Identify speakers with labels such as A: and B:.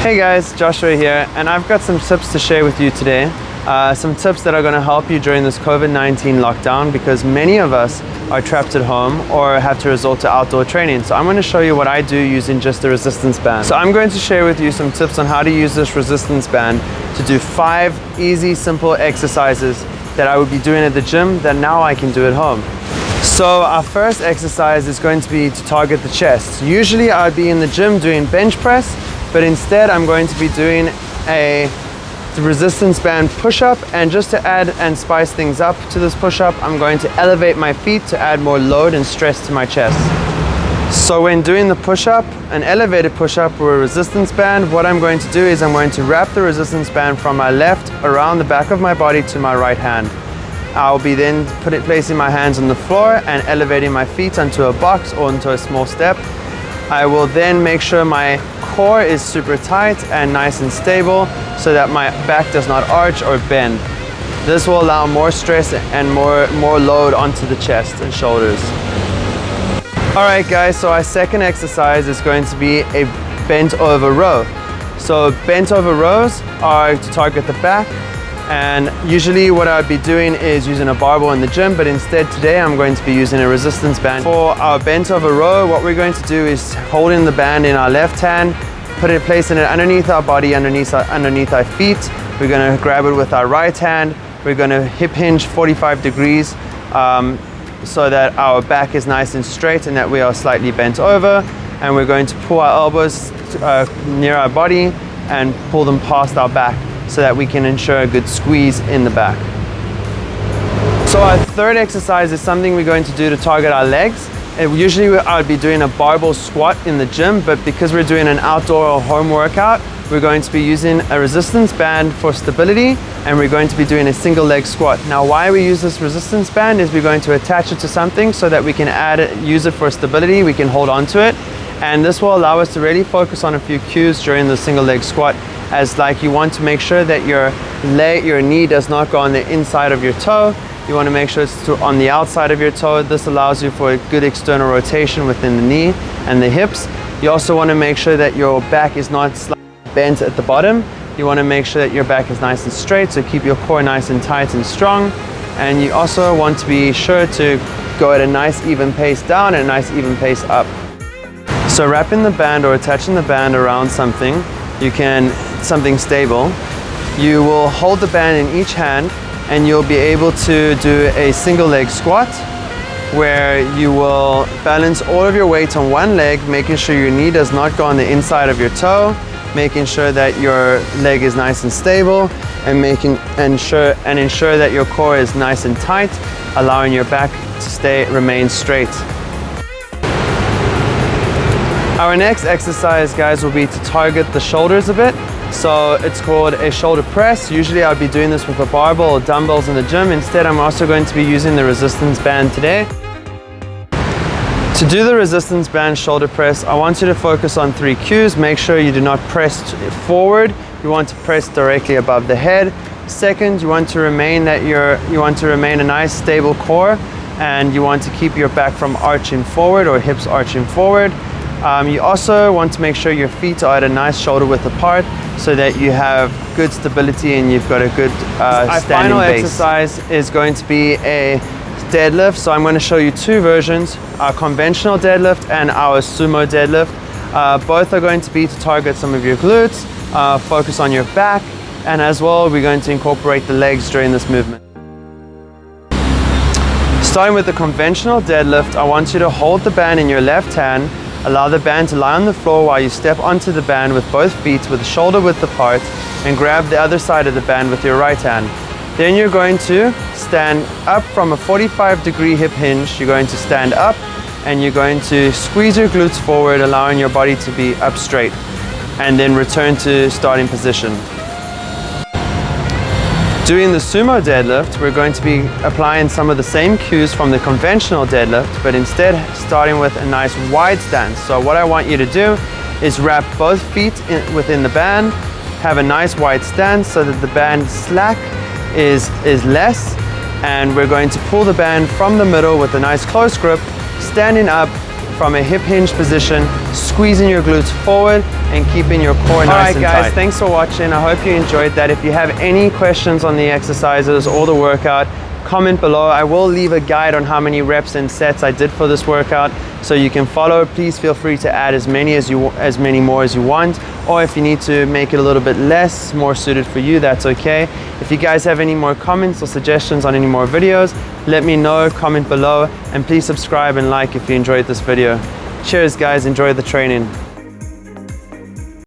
A: Hey guys, Joshua here, and I've got some tips to share with you today. Some tips that are going to help you during this COVID-19 lockdown, because many of us are trapped at home or have to resort to outdoor training. So I'm going to show you what I do using just the resistance band. So I'm going to share with you some tips on how to use this resistance band to do 5 easy, simple exercises that I would be doing at the gym that now I can do at home. So our first exercise is going to be to target the chest. Usually I'd be in the gym doing bench press, but instead I'm going to be doing a resistance band push-up, and just to add and spice things up to this push-up, I'm going to elevate my feet to add more load and stress to my chest. So when doing the push-up, an elevated push-up or a resistance band, what I'm going to do is I'm going to wrap the resistance band from my left around the back of my body to my right hand. I'll be then placing my hands on the floor and elevating my feet onto a box or into a small step. I will then make sure my core is super tight and nice and stable so that my back does not arch or bend. This will allow more stress and more load onto the chest and shoulders. Alright guys, so our second exercise is going to be a bent over row. So bent over rows are to target the back, and usually what I'd be doing is using a barbell in the gym, but instead today I'm going to be using a resistance band. For our bent over row, what we're going to do is holding the band in our left hand, placing it underneath our body, underneath our feet. We're going to grab it with our right hand. We're going to hip hinge 45 degrees so that our back is nice and straight and that we are slightly bent over. And we're going to pull our elbows near our body and pull them past our back, so that we can ensure a good squeeze in the back. So our third exercise is something we're going to do to target our legs. Usually I would be doing a barbell squat in the gym, but because we're doing an outdoor or home workout, we're going to be using a resistance band for stability, and we're going to be doing a single leg squat. Now why we use this resistance band is we're going to attach it to something so that we can use it for stability, we can hold on to it, and this will allow us to really focus on a few cues during the single leg squat, as like you want to make sure that your knee does not go on the inside of your toe. You want to make sure it's on the outside of your toe. This allows you for a good external rotation within the knee and the hips. You also want to make sure that your back is not slightly bent at the bottom. You want to make sure that your back is nice and straight, so keep your core nice and tight and strong. And you also want to be sure to go at a nice even pace down and a nice even pace up. So wrapping the band or attaching the band around something stable, you will hold the band in each hand, and you'll be able to do a single leg squat where you will balance all of your weight on one leg, making sure your knee does not go on the inside of your toe, making sure that your leg is nice and stable, and ensure that your core is nice and tight, allowing your back to remain straight. Our next exercise, guys, will be to target the shoulders a bit. So it's called a shoulder press. Usually I'll be doing this with a barbell or dumbbells in the gym. Instead, I'm also going to be using the resistance band today. To do the resistance band shoulder press, I want you to focus on 3 cues. Make sure you do not press forward. You want to press directly above the head. Second, you want to remain a nice stable core, and you want to keep your back from arching forward or hips arching forward. You also want to make sure your feet are at a nice shoulder width apart so that you have good stability and you've got a good standing base. Our final exercise is going to be a deadlift. So I'm going to show you 2 versions, our conventional deadlift and our sumo deadlift. Both are going to be to target some of your glutes, focus on your back, and as well we're going to incorporate the legs during this movement. Starting with the conventional deadlift, I want you to hold the band in your left hand. Allow the band to lie on the floor while you step onto the band with both feet with the shoulder width apart, and grab the other side of the band with your right hand. Then you're going to stand up from a 45-degree hip hinge. You're going to stand up and you're going to squeeze your glutes forward, allowing your body to be up straight, and then return to starting position. Doing the sumo deadlift, we're going to be applying some of the same cues from the conventional deadlift, but instead starting with a nice wide stance. So what I want you to do is wrap both feet within the band, have a nice wide stance so that the band slack is less, and we're going to pull the band from the middle with a nice close grip, standing up, from a hip hinge position, squeezing your glutes forward and keeping your core nice and tight. Alright guys, thanks for watching. I hope you enjoyed that. If you have any questions on the exercises or the workout, comment below. I will leave a guide on how many reps and sets I did for this workout so you can follow. Please feel free to add as many more as you want, or if you need to make it a little bit less, more suited for you, that's okay. If you guys have any more comments or suggestions on any more videos, let me know, comment below, and please subscribe and like if you enjoyed this video. Cheers guys, enjoy the training.